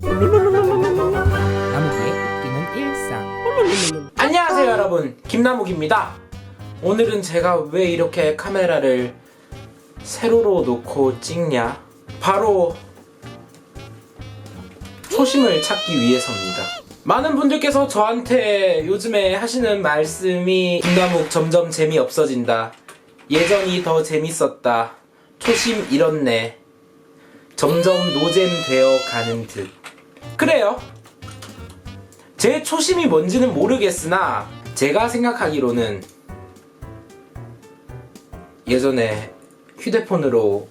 나무기의 웃기는 일상. 안녕하세요 여러분, 김나묵입니다. 오늘은 제가 왜 이렇게 카메라를 세로로 놓고 찍냐? 바로 초심을 찾기 위해서입니다. 많은 분들께서 저한테 요즘에 하시는 말씀이 김나묵 점점 재미없어진다, 예전이 더 재밌었다, 초심 잃었네, 점점 노잼 되어 가는 듯. 그래요, 제 초심이 뭔지는 모르겠으나 제가 생각하기로는 예전에 휴대폰으로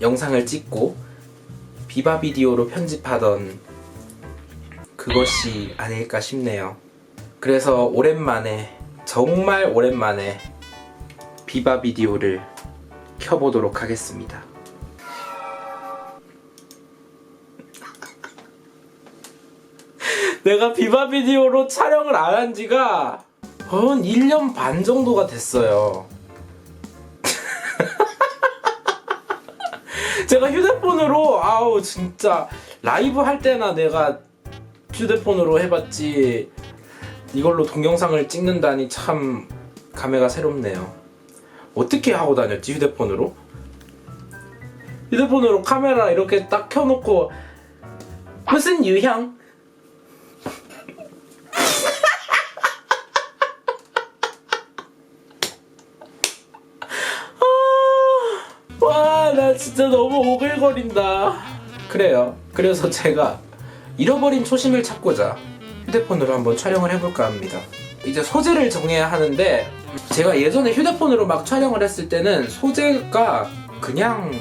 영상을 찍고 비바 비디오로 편집하던 그것이 아닐까 싶네요. 그래서 오랜만에, 정말 오랜만에 비바 비디오를 켜보도록 하겠습니다. 내가 비바 비디오로 촬영을 안 한 지가 한 1년 반 정도가 됐어요. 제가 휴대폰으로 진짜 라이브 할 때나 내가 휴대폰으로 해봤지, 이걸로 동영상을 찍는다니 참 감회가 새롭네요. 어떻게 하고 다녔지 휴대폰으로? 휴대폰으로 카메라 이렇게 딱 켜놓고 무슨 유형? 와, 나 진짜 너무 오글거린다. 그래요. 그래서 제가 잃어버린 초심을 찾고자 휴대폰으로 한번 촬영을 해볼까 합니다. 이제 소재를 정해야 하는데, 제가 예전에 휴대폰으로 막 촬영을 했을 때는 소재가 그냥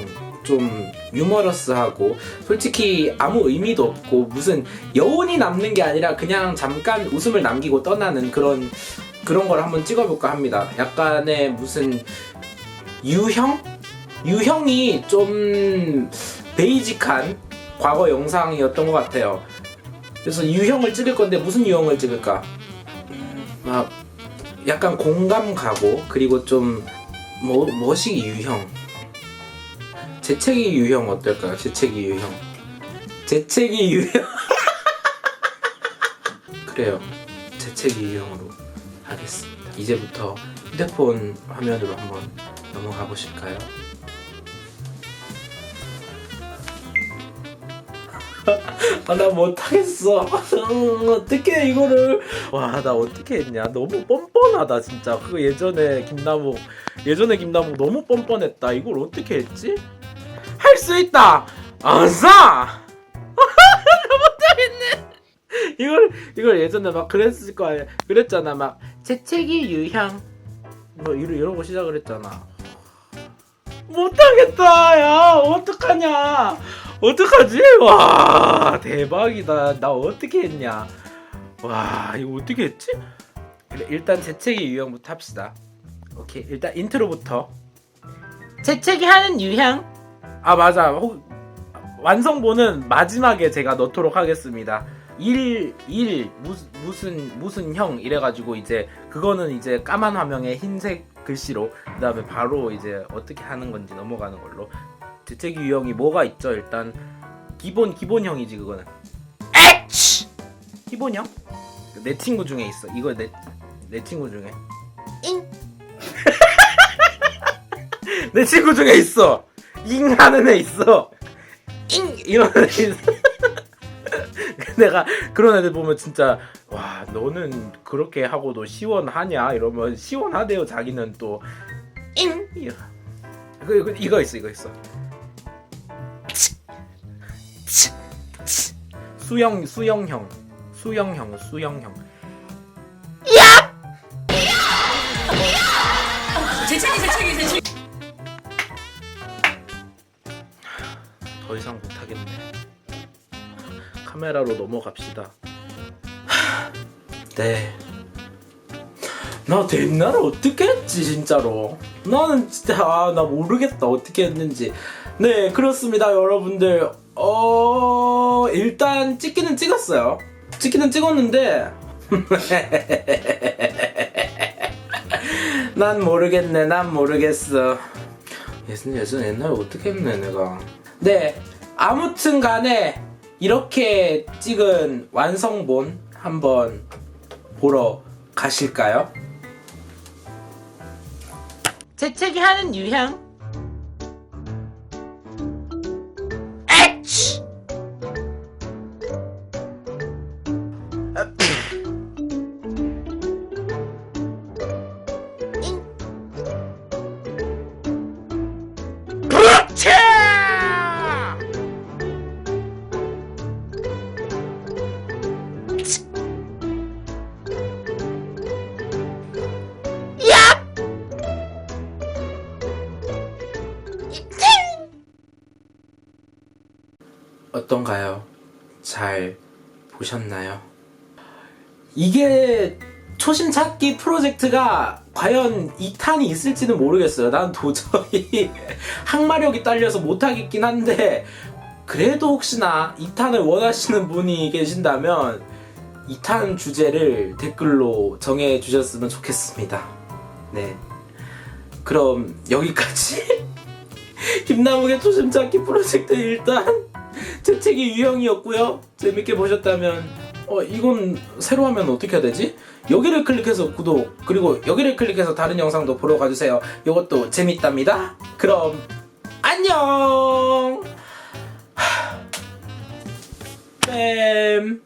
좀 유머러스하고 솔직히 아무 의미도 없고 무슨 여운이 남는 게 아니라 그냥 잠깐 웃음을 남기고 떠나는 그런 걸 한번 찍어볼까 합니다. 약간의 무슨 유형이 좀 베이직한 과거 영상이었던 것 같아요. 그래서 유형을 찍을 건데 무슨 유형을 찍을까? 막 약간 공감 가고, 그리고 좀 뭐시 유형? 재채기 유형 어떨까요? 재채기 유형 그래요, 재채기 유형으로 하겠습니다. 이제부터 휴대폰 화면으로 한번 넘어가 보실까요? 나 못하겠어. 어떻게 이거를. 와, 나 어떻게 했냐. 너무 뻔뻔하다 진짜. 그거 예전에 김나묵 너무 뻔뻔했다. 이걸 어떻게 했지? 할 수 있다. 아싸. 못하겠네. 이걸 예전에 막 그랬을 거 아니야. 그랬잖아. 막 재채기 유형 뭐 이러고 시작을 했잖아. 못하겠다. 야, 어떡하냐. 어떡하지? 와, 대박이다. 나 어떻게 했냐. 와, 이거 어떻게 했지? 그래, 일단 재채기 유형부터 합시다. 오케이, 일단 인트로부터. 재채기 하는 유형. 아, 맞아. 완성본은 마지막에 제가 넣도록 하겠습니다. 무슨 형 이래가지고 이제 그거는 이제 까만 화면에 흰색 글씨로, 그 다음에 바로 이제 어떻게 하는 건지 넘어가는 걸로. 재채기 유형이 뭐가 있죠? 일단 기본형이지 그거는. 에치! 기본형? 내 친구 중에 있어. 이거 내 친구 중에 잉! 내 친구 중에 있어. 잉 하는 애 있어. 잉! 이런 애 있어. 내가 그런 애들 보면 진짜, 와, 너는 그렇게 하고도 시원하냐? 이러면 시원하대요. 자기는 또 잉! 이거 있어. 수영형. 야! 재채기. 더 이상 못하겠네. 카메라로 넘어갑시다. 네. 나 옛날에 어떻게 했지 진짜로. 나는 진짜 나 모르겠다 어떻게 했는지. 네, 그렇습니다 여러분들. 일단 찍기는 찍었어요. 찍기는 찍었는데 난 모르겠어. 예전에 옛날에 어떻게 했네 내가. 네, 아무튼 간에 이렇게 찍은 완성본 한번 보러 가실까요? 재채기 하는 유형. 에치! 그렇지! 어떤가요? 잘 보셨나요? 이게 초심 찾기 프로젝트가 과연 2탄이 있을지는 모르겠어요. 난 도저히 항마력이 딸려서 못하겠긴 한데, 그래도 혹시나 2탄을 원하시는 분이 계신다면 2탄 주제를 댓글로 정해주셨으면 좋겠습니다. 네, 그럼 여기까지 김나무의 초심 찾기 프로젝트 1단 재채기 유형이었고요. 재밌게 보셨다면 이건 새로 하면 어떻게 해야 되지? 여기를 클릭해서 구독, 그리고 여기를 클릭해서 다른 영상도 보러 가주세요. 이것도 재밌답니다. 그럼 안녕. 뺨.